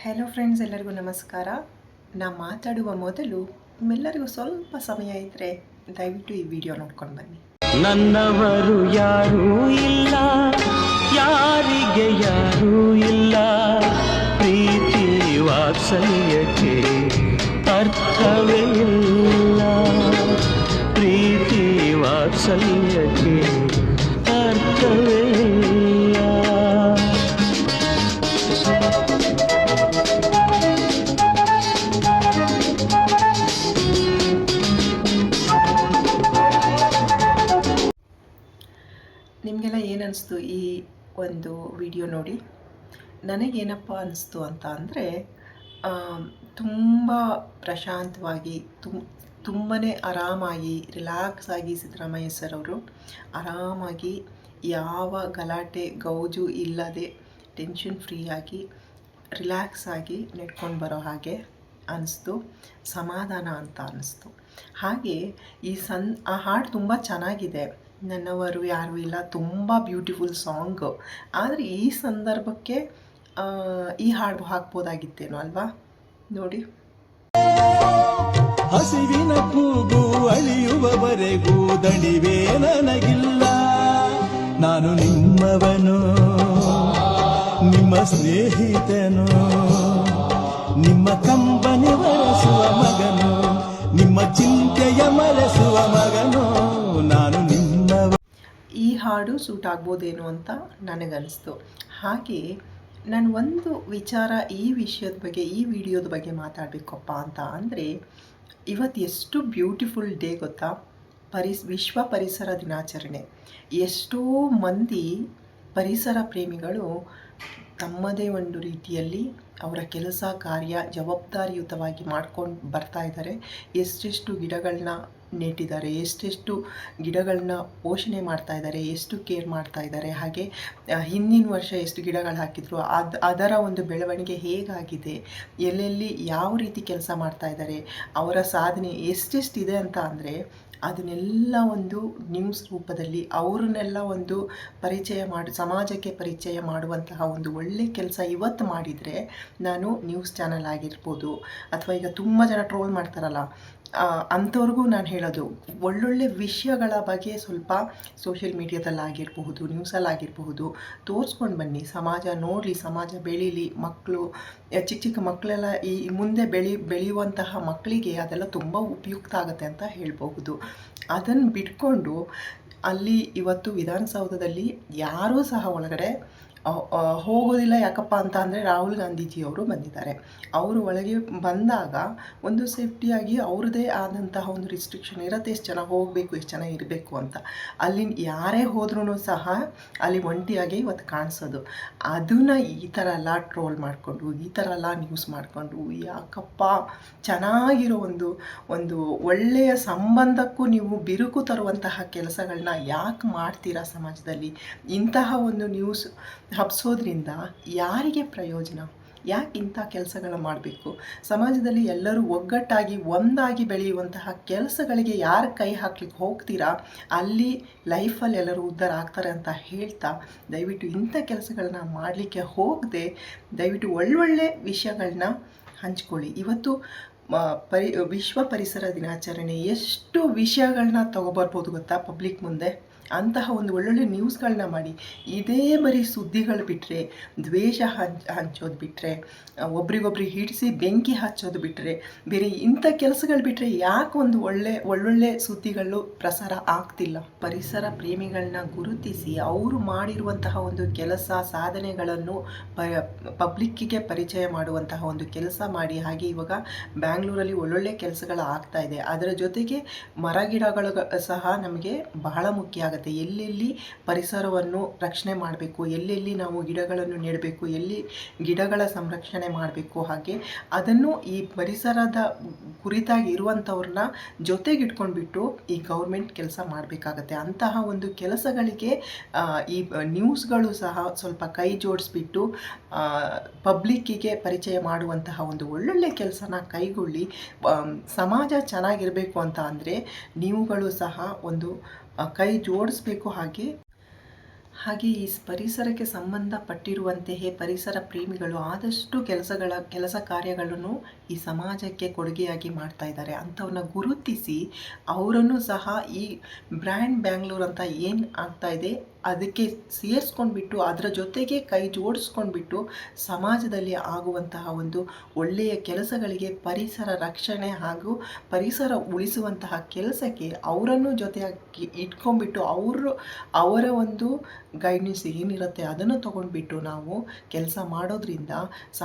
Hello friends, ಎಲ್ಲರಿಗೂ ನಮಸ್ಕಾರ. ನಾನು ಮಾತಾಡುವ ಮೊದಲು ನಿಮ್ಮೆಲ್ಲರಿಗೂ ಸ್ವಲ್ಪ ಸಮಯ ಇದ್ದರೆ ದಯವಿಟ್ಟು ಈ ವಿಡಿಯೋ ನೋಡ್ಕೊಂಡು ಬನ್ನಿ. ನನ್ನವರು ಯಾರೂ ಇಲ್ಲ, ಯಾರಿಗೆ ಯಾರೂ ಇಲ್ಲ, ಪ್ರೀತಿ ವಾತ್ಸಲ್ಯಕ್ಕೆ ಅರ್ಥವೇ ಇಲ್ಲ, ಪ್ರೀತಿ ವಾತ್ಸಲ್ಯಕ್ಕೆ ಅರ್ಥವೇ ಇಲ್ಲ. ನಿಮಗೆಲ್ಲ ಏನು ಅನಿಸ್ತು ಈ ಒಂದು ವಿಡಿಯೋ ನೋಡಿ? ನನಗೇನಪ್ಪ ಅನಿಸ್ತು ಅಂತ ಅಂದರೆ, ತುಂಬ ಪ್ರಶಾಂತವಾಗಿ ತುಂಬಾ ಆರಾಮಾಗಿ ರಿಲ್ಯಾಕ್ಸ್ ಆಗಿ ಸಿದ್ದರಾಮಯ್ಯ ಸರ್ ಅವರು ಆರಾಮಾಗಿ ಯಾವ ಗಲಾಟೆ ಗೌಜು ಇಲ್ಲದೆ ಟೆನ್ಷನ್ ಫ್ರೀಯಾಗಿ ರಿಲ್ಯಾಕ್ಸ್ ಆಗಿ ನಡ್ಕೊಂಡು ಬರೋ ಹಾಗೆ ಅನಿಸ್ತು. ಸಮಾಧಾನ ಅಂತ ಅನ್ನಿಸ್ತು. ಹಾಗೆ ಆ ಹಾಡು ತುಂಬ ಚೆನ್ನಾಗಿದೆ. ನನ್ನವರು ಯಾರೂ ಇಲ್ಲ, ತುಂಬ ಬ್ಯೂಟಿಫುಲ್ ಸಾಂಗು. ಆದರೆ ಈ ಸಂದರ್ಭಕ್ಕೆ ಈ ಹಾಡು ಹಾಕ್ಬೋದಾಗಿತ್ತೇನೋ ಅಲ್ವಾ? ನೋಡಿ. ಹಸಿವಿನ ಕೂಗು ಅಳಿಯುವವರೆಗೂ ದಣಿವೇ ನನಗಿಲ್ಲ, ನಾನು ನಿಮ್ಮವನು, ನಿಮ್ಮ ಸ್ನೇಹಿತನು, ನಿಮ್ಮ ಕಂಬನಿ ಮರೆಸುವ ಮಗನು, ನಿಮ್ಮ ಚಿಂತೆಯ ಮರೆಸುವ ಮಗನು, ನಾನು ನಿಮ್ಮವ. ಈ ಹಾಡು ಸೂಟ್ ಆಗ್ಬೋದೇನೋ ಅಂತ ನನಗನ್ನಿಸ್ತು. ಹಾಗೆ ನಾನು ಒಂದು ವಿಚಾರ ಈ ವಿಷಯದ ಬಗ್ಗೆ, ಈ ವಿಡಿಯೋದ ಬಗ್ಗೆ ಮಾತಾಡಬೇಕಪ್ಪ ಅಂತ ಅಂದರೆ, ಇವತ್ತು ಎಷ್ಟು ಬ್ಯೂಟಿಫುಲ್ ಡೇ ಗೊತ್ತಾ? ವಿಶ್ವ ಪರಿಸರ ದಿನಾಚರಣೆ. ಎಷ್ಟೋ ಮಂದಿ ಪರಿಸರ ಪ್ರೇಮಿಗಳು ತಮ್ಮದೇ ಒಂದು ರೀತಿಯಲ್ಲಿ ಅವರ ಕೆಲಸ ಕಾರ್ಯ ಜವಾಬ್ದಾರಿಯುತವಾಗಿ ಮಾಡ್ಕೊಂಡು ಬರ್ತಾ ಇದ್ದಾರೆ. ಎಷ್ಟೆಷ್ಟು ಗಿಡಗಳನ್ನ ನೆಟ್ಟಿದ್ದಾರೆ, ಎಷ್ಟೆಷ್ಟು ಗಿಡಗಳನ್ನ ಪೋಷಣೆ ಮಾಡ್ತಾ ಇದ್ದಾರೆ, ಎಷ್ಟು ಕೇರ್ ಮಾಡ್ತಾ ಇದ್ದಾರೆ. ಹಾಗೆ ಹಿಂದಿನ ವರ್ಷ ಎಷ್ಟು ಗಿಡಗಳು ಹಾಕಿದ್ರು, ಅದರ ಒಂದು ಬೆಳವಣಿಗೆ ಹೇಗಾಗಿದೆ, ಎಲ್ಲೆಲ್ಲಿ ಯಾವ ರೀತಿ ಕೆಲಸ ಮಾಡ್ತಾ ಇದ್ದಾರೆ, ಅವರ ಸಾಧನೆ ಎಷ್ಟೆಷ್ಟಿದೆ ಅಂತ ಅಂದರೆ ಅದನ್ನೆಲ್ಲ ಒಂದು ನ್ಯೂಸ್ ರೂಪದಲ್ಲಿ ಅವ್ರನ್ನೆಲ್ಲ ಒಂದು ಸಮಾಜಕ್ಕೆ ಪರಿಚಯ ಮಾಡುವಂತಹ ಒಂದು ಒಳ್ಳೆ ಕೆಲಸ ಇವತ್ತು ಮಾಡಿದರೆ, ನಾನು ನ್ಯೂಸ್ ಚಾನಲ್ ಆಗಿರ್ಬೋದು ಅಥವಾ ಈಗ ತುಂಬ ಜನ ಟ್ರೋಲ್ ಮಾಡ್ತಾರಲ್ಲ ಅಂಥವ್ರಿಗೂ ನಾನು ಹೇಳೋದು, ಒಳ್ಳೊಳ್ಳೆ ವಿಷಯಗಳ ಬಗ್ಗೆ ಸ್ವಲ್ಪ ಸೋಷಿಯಲ್ ಮೀಡಿಯಾದಲ್ಲಾಗಿರಬಹುದು, ನ್ಯೂಸಲ್ಲಾಗಿರಬಹುದು ತೋರಿಸ್ಕೊಂಡು ಬನ್ನಿ. ಸಮಾಜ ನೋಡಲಿ, ಸಮಾಜ ಬೆಳೀಲಿ. ಮಕ್ಕಳು ಚಿಕ್ಕ ಮಕ್ಕಳೆಲ್ಲ ಈ ಮುಂದೆ ಬೆಳೆಯುವಂತಹ ಮಕ್ಕಳಿಗೆ ಅದೆಲ್ಲ ತುಂಬ ಉಪಯುಕ್ತ ಆಗುತ್ತೆ ಅಂತ ಹೇಳಬಹುದು. ಅದನ್ನು ಬಿಟ್ಕೊಂಡು ಅಲ್ಲಿ ಇವತ್ತು ವಿಧಾನಸೌಧದಲ್ಲಿ ಯಾರೂ ಸಹ ಒಳಗಡೆ ಹೋಗೋದಿಲ್ಲ. ಯಾಕಪ್ಪ ಅಂತ ಅಂದರೆ ರಾಹುಲ್ ಗಾಂಧೀಜಿಯವರು ಬಂದಿದ್ದಾರೆ. ಅವರು ಒಳಗೆ ಬಂದಾಗ ಒಂದು ಸೇಫ್ಟಿಯಾಗಿ ಅವ್ರದ್ದೇ ಆದಂತಹ ಒಂದು ರಿಸ್ಟ್ರಿಕ್ಷನ್ ಇರುತ್ತೆ, ಎಷ್ಟು ಜನ ಹೋಗಬೇಕು, ಎಷ್ಟು ಜನ ಇರಬೇಕು ಅಂತ. ಅಲ್ಲಿ ಯಾರೇ ಹೋದ್ರೂ ಸಹ ಅಲ್ಲಿ ಒಂಟಿಯಾಗಿ ಇವತ್ತು ಕಾಣಿಸೋದು. ಅದನ್ನು ಈ ಥರ ಎಲ್ಲ ಟ್ರೋಲ್ ಮಾಡಿಕೊಂಡು, ಈ ಥರ ಎಲ್ಲ ನ್ಯೂಸ್ ಮಾಡಿಕೊಂಡು, ಯಾಕಪ್ಪ ಚೆನ್ನಾಗಿರೋ ಒಂದು ಒಳ್ಳೆಯ ಸಂಬಂಧಕ್ಕೂ ನೀವು ಬಿರುಕು ತರುವಂತಹ ಕೆಲಸಗಳನ್ನ ಯಾಕೆ ಮಾಡ್ತೀರಾ ಸಮಾಜದಲ್ಲಿ? ಇಂತಹ ಒಂದು ನ್ಯೂಸ್ ಹಬ್ಸೋದ್ರಿಂದ ಯಾರಿಗೆ ಪ್ರಯೋಜನ? ಯಾಕೆ ಇಂಥ ಕೆಲಸಗಳ ಮಾಡಬೇಕು? ಸಮಾಜದಲ್ಲಿ ಎಲ್ಲರೂ ಒಗ್ಗಟ್ಟಾಗಿ ಒಂದಾಗಿ ಬೆಳೆಯುವಂತಹ ಕೆಲಸಗಳಿಗೆ ಯಾರು ಕೈ ಹಾಕ್ಲಿಕ್ಕೆ ಹೋಗ್ತೀರಾ, ಅಲ್ಲಿ ಲೈಫಲ್ಲಿ ಎಲ್ಲರೂ ಉದ್ಧಾರ ಆಗ್ತಾರೆ ಅಂತ ಹೇಳ್ತಾ, ದಯವಿಟ್ಟು ಇಂಥ ಕೆಲಸಗಳನ್ನ ಮಾಡಲಿಕ್ಕೆ ಹೋಗದೆ ದಯವಿಟ್ಟು ಒಳ್ಳೊಳ್ಳೆ ವಿಷಯಗಳನ್ನ ಹಂಚ್ಕೊಳ್ಳಿ. ಇವತ್ತು ವಿಶ್ವ ಪರಿಸರ ದಿನಾಚರಣೆ, ಎಷ್ಟು ವಿಷಯಗಳನ್ನ ತಗೊಬರ್ಬೋದು ಗೊತ್ತಾ ಪಬ್ಲಿಕ್ ಮುಂದೆ? ಅಂತಹ ಒಂದು ಒಳ್ಳೊಳ್ಳೆ ನ್ಯೂಸ್ಗಳನ್ನ ಮಾಡಿ. ಇದೇ ಬರೀ ಸುದ್ದಿಗಳು ಬಿಟ್ಟರೆ, ದ್ವೇಷ ಹಂಚೋದು ಬಿಟ್ಟರೆ, ಒಬ್ರಿಗೊಬ್ರಿಗೆ ಹಿಡಿಸಿ ಬೆಂಕಿ ಹಚ್ಚೋದು ಬಿಟ್ಟರೆ, ಬೇರೆ ಇಂಥ ಕೆಲಸಗಳು ಬಿಟ್ಟರೆ ಯಾಕೆ ಒಂದು ಒಳ್ಳೊಳ್ಳೆ ಸುದ್ದಿಗಳು ಪ್ರಸಾರ ಆಗ್ತಿಲ್ಲ? ಪರಿಸರ ಪ್ರೇಮಿಗಳನ್ನ ಗುರುತಿಸಿ ಅವರು ಮಾಡಿರುವಂತಹ ಒಂದು ಕೆಲಸ ಸಾಧನೆಗಳನ್ನು ಪಬ್ಲಿಕ್ಕಿಗೆ ಪರಿಚಯ ಮಾಡುವಂತಹ ಒಂದು ಕೆಲಸ ಮಾಡಿ. ಹಾಗೆ ಇವಾಗ ಬ್ಯಾಂಗ್ಳೂರಲ್ಲಿ ಒಳ್ಳೊಳ್ಳೆ ಕೆಲಸಗಳು ಆಗ್ತಾ ಇದೆ. ಅದರ ಜೊತೆಗೆ ಮರ ಗಿಡಗಳು ಸಹ ನಮಗೆ ಬಹಳ ಮುಖ್ಯ ಆಗುತ್ತೆ. ಎಲ್ಲೆಲ್ಲಿ ಪರಿಸರವನ್ನು ರಕ್ಷಣೆ ಮಾಡಬೇಕು, ಎಲ್ಲೆಲ್ಲಿ ನಾವು ಗಿಡಗಳನ್ನು ನೆಡಬೇಕು, ಎಲ್ಲಿ ಗಿಡಗಳ ಸಂರಕ್ಷಣೆ ಮಾಡಬೇಕು, ಹಾಗೆ ಅದನ್ನು ಈ ಪರಿಸರದ ಕುರಿತಾಗಿ ಇರುವಂಥವ್ರನ್ನ ಜೊತೆಗಿಟ್ಕೊಂಡ್ಬಿಟ್ಟು ಈ ಗೌರ್ಮೆಂಟ್ ಕೆಲಸ ಮಾಡಬೇಕಾಗತ್ತೆ. ಅಂತಹ ಒಂದು ಕೆಲಸಗಳಿಗೆ ಈ ನ್ಯೂಸ್ಗಳು ಸಹ ಸ್ವಲ್ಪ ಕೈ ಜೋಡಿಸ್ಬಿಟ್ಟು ಪಬ್ಲಿಕ್ಕಿಗೆ ಪರಿಚಯ ಮಾಡುವಂತಹ ಒಂದು ಒಳ್ಳೊಳ್ಳೆ ಕೆಲಸನ ಕೈಗೊಳ್ಳಿ. ಸಮಾಜ ಚೆನ್ನಾಗಿರಬೇಕು ಅಂತ ಅಂದರೆ ನೀವುಗಳು ಸಹ ಒಂದು ಕೈ ಜೋಡಿಸ್ಬೇಕು. ಹಾಗೆ ಹಾಗೆ ಈ ಪರಿಸರಕ್ಕೆ ಸಂಬಂಧಪಟ್ಟಿರುವಂತೆಯೇ ಪರಿಸರ ಪ್ರೇಮಿಗಳು ಆದಷ್ಟು ಕೆಲಸ ಕಾರ್ಯಗಳನ್ನು ಈ ಸಮಾಜಕ್ಕೆ ಕೊಡುಗೆಯಾಗಿ ಮಾಡ್ತಾ ಇದ್ದಾರೆ. ಅಂಥವನ್ನ ಗುರುತಿಸಿ ಅವರನ್ನು ಸಹ ಈ ಬ್ರ್ಯಾಂಡ್ ಬ್ಯಾಂಗ್ಳೂರ್ ಅಂತ ಏನು ಆಗ್ತಾ ಇದೆ ಅದಕ್ಕೆ ಸೇರಿಸ್ಕೊಂಡ್ಬಿಟ್ಟು ಅದರ ಜೊತೆಗೆ ಕೈ ಜೋಡಿಸ್ಕೊಂಡ್ಬಿಟ್ಟು ಸಮಾಜದಲ್ಲಿ ಆಗುವಂತಹ ಒಂದು ಒಳ್ಳೆಯ ಕೆಲಸಗಳಿಗೆ, ಪರಿಸರ ರಕ್ಷಣೆ ಹಾಗೂ ಪರಿಸರ ಉಳಿಸುವಂತಹ ಕೆಲಸಕ್ಕೆ ಅವರನ್ನು ಜೊತೆಯಾಗಿ ಇಟ್ಕೊಂಡ್ಬಿಟ್ಟು ಅವರ ಒಂದು ಗೈಡೆನ್ಸ್ ಏನಿರುತ್ತೆ ಅದನ್ನು ತಗೊಂಡ್ಬಿಟ್ಟು ನಾವು ಕೆಲಸ ಮಾಡೋದ್ರಿಂದ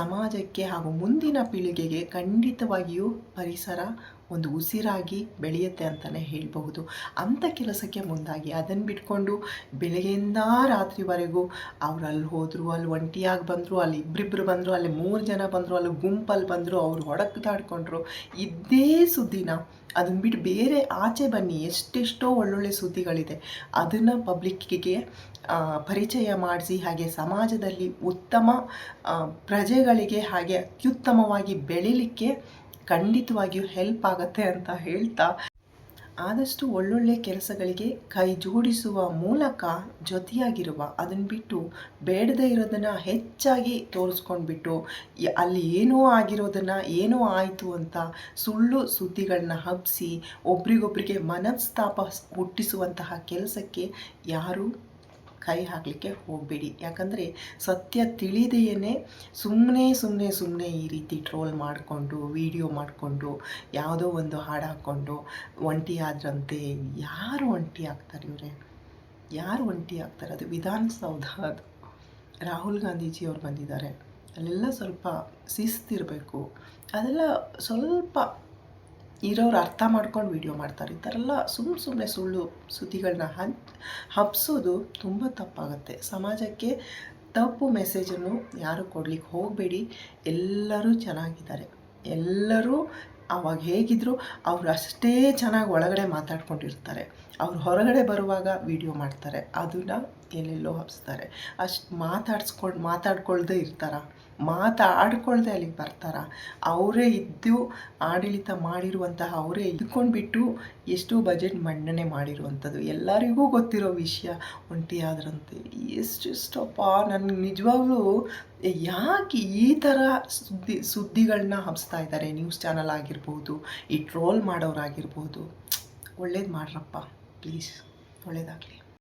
ಸಮಾಜಕ್ಕೆ ಹಾಗೂ ಮುಂದಿನ ಪೀಳಿಗೆಗೆ ಖಂಡಿತವಾಗಿಯೂ ಪರಿಸರ ಒಂದು ಉಸಿರಾಗಿ ಬೆಳೆಯುತ್ತೆ ಅಂತಲೇ ಹೇಳಬಹುದು. ಅಂಥ ಕೆಲಸಕ್ಕೆ ಮುಂದಾಗಿ ಅದನ್ನು ಬಿಟ್ಕೊಂಡು ಬೆಳಗ್ಗೆಯಿಂದ ರಾತ್ರಿವರೆಗೂ ಅವ್ರು ಅಲ್ಲಿ ಹೋದರು, ಅಲ್ಲಿ ಒಂಟಿಯಾಗಿ ಬಂದರು, ಅಲ್ಲಿ ಇಬ್ಬರಿಬ್ಬರು ಬಂದರು, ಅಲ್ಲಿ 3 ಜನ ಬಂದರು, ಅಲ್ಲಿ ಗುಂಪಲ್ಲಿ ಬಂದರು, ಅವ್ರು ಹೊಡೆದಾಡ್ಕೊಂಡ್ರು, ಇದೇ ಸುದ್ದಿನ ಅದನ್ನು ಬಿಟ್ಟು ಬೇರೆ ಆಚೆ ಬನ್ನಿ, ಎಷ್ಟೆಷ್ಟೋ ಒಳ್ಳೊಳ್ಳೆ ಸುದ್ದಿಗಳಿದೆ. ಅದನ್ನು ಪಬ್ಲಿಕ್ಕಿಗೆ ಪರಿಚಯ ಮಾಡಿಸಿ ಹಾಗೆ ಸಮಾಜದಲ್ಲಿ ಉತ್ತಮ ಪ್ರಜೆಗಳಿಗೆ ಹಾಗೆ ಅತ್ಯುತ್ತಮವಾಗಿ ಬೆಳೀಲಿಕ್ಕೆ ಖಂಡಿತವಾಗಿಯೂ ಹೆಲ್ಪ್ ಆಗುತ್ತೆ ಅಂತ ಹೇಳ್ತಾ, ಆದಷ್ಟು ಒಳ್ಳೊಳ್ಳೆ ಕೆಲಸಗಳಿಗೆ ಕೈ ಜೋಡಿಸುವ ಮೂಲಕ ಜೊತೆಯಾಗಿರುವ, ಅದನ್ನು ಬಿಟ್ಟು ಬೇಡದೇ ಇರೋದನ್ನು ಹೆಚ್ಚಾಗಿ ತೋರಿಸ್ಕೊಂಡ್ಬಿಟ್ಟು ಅಲ್ಲಿ ಏನೋ ಆಗಿರೋದನ್ನು ಏನೋ ಆಯಿತು ಅಂತ ಸುಳ್ಳು ಸುದ್ದಿಗಳನ್ನ ಹಬ್ಬಿಸಿ ಒಬ್ರಿಗೊಬ್ರಿಗೆ ಮನಸ್ತಾಪ ಹುಟ್ಟಿಸುವಂತಹ ಕೆಲಸಕ್ಕೆ ಯಾರೂ ಕೈ ಹಾಕಲಿಕ್ಕೆ ಹೋಗಬೇಡಿ. ಯಾಕಂದರೆ ಸತ್ಯ ತಿಳಿದೆಯೇ ಸುಮ್ಮನೆ ಈ ರೀತಿ ಟ್ರೋಲ್ ಮಾಡಿಕೊಂಡು ವಿಡಿಯೋ ಮಾಡಿಕೊಂಡು ಯಾವುದೋ ಒಂದು ಹಾಡು ಹಾಕ್ಕೊಂಡು ಒಂಟಿ ಆದ್ರಂತೆ. ಯಾರು ಒಂಟಿ ಆಗ್ತಾರೆ ಇವರೇ? ಯಾರು ಒಂಟಿ ಆಗ್ತಾರೆ? ಅದು ವಿಧಾನಸೌಧ, ಅದು ರಾಹುಲ್ ಗಾಂಧೀಜಿಯವ್ರು ಬಂದಿದ್ದಾರೆ. ಅಲ್ಲೆಲ್ಲ ಸ್ವಲ್ಪ ಶಿಸ್ತಿರಬೇಕು. ಅದೆಲ್ಲ ಸ್ವಲ್ಪ ಇರೋರು ಅರ್ಥ ಮಾಡ್ಕೊಂಡು ವಿಡಿಯೋ ಮಾಡ್ತಾರೆ. ಈ ಥರ ಎಲ್ಲ ಸುಮ್ಮನೆ ಸುಳ್ಳು ಸುದ್ದಿಗಳನ್ನ ಹಬ್ಬಿಸೋದು ತುಂಬ ತಪ್ಪಾಗುತ್ತೆ. ಸಮಾಜಕ್ಕೆ ತಪ್ಪು ಮೆಸೇಜನ್ನು ಯಾರು ಕೊಡ್ಲಿಕ್ಕೆ ಹೋಗಬೇಡಿ. ಎಲ್ಲರೂ ಚೆನ್ನಾಗಿದ್ದಾರೆ, ಎಲ್ಲರೂ ಅವಾಗ ಹೇಗಿದ್ರು ಅವ್ರು ಅಷ್ಟೇ ಚೆನ್ನಾಗಿ ಒಳಗಡೆ ಮಾತಾಡ್ಕೊಂಡಿರ್ತಾರೆ. ಅವ್ರು ಹೊರಗಡೆ ಬರುವಾಗ ವಿಡಿಯೋ ಮಾಡ್ತಾರೆ, ಅದನ್ನು ಎಲ್ಲೆಲ್ಲೋ ಹಬ್ಬಿಸ್ತಾರೆ. ಅಷ್ಟು ಮಾತಾಡ್ಕೊಳ್ದೇ ಮಾತಾಡ್ಕೊಳ್ದೆ ಅಲ್ಲಿಗೆ ಬರ್ತಾರ. ಅವರೇ ಇದ್ದು ಆಡಳಿತ ಮಾಡಿರುವಂತಹ ಅವರೇ ಇದ್ಕೊಂಡ್ಬಿಟ್ಟು ಎಷ್ಟೋ ಬಜೆಟ್ ಮಂಡನೆ ಮಾಡಿರುವಂಥದ್ದು ಎಲ್ಲರಿಗೂ ಗೊತ್ತಿರೋ ವಿಷಯ. ಒಂಟಿ ಆದ್ರಂತೆ ಎಷ್ಟೆಷ್ಟಪ್ಪ. ನನಗೆ ನಿಜವಾಗ್ಲೂ ಯಾಕೆ ಈ ಥರ ಸುದ್ದಿಗಳನ್ನ ಹಬ್ಬಿಸ್ತಾ ಇದ್ದಾರೆ? ನ್ಯೂಸ್ ಚಾನಲ್ ಆಗಿರ್ಬೋದು, ಈ ಟ್ರೋಲ್ ಮಾಡೋರಾಗಿರ್ಬೋದು. ಒಳ್ಳೇದು ಮಾಡ್ರಪ್ಪ ಪ್ಲೀಸ್, ಒಳ್ಳೇದಾಗಲಿ.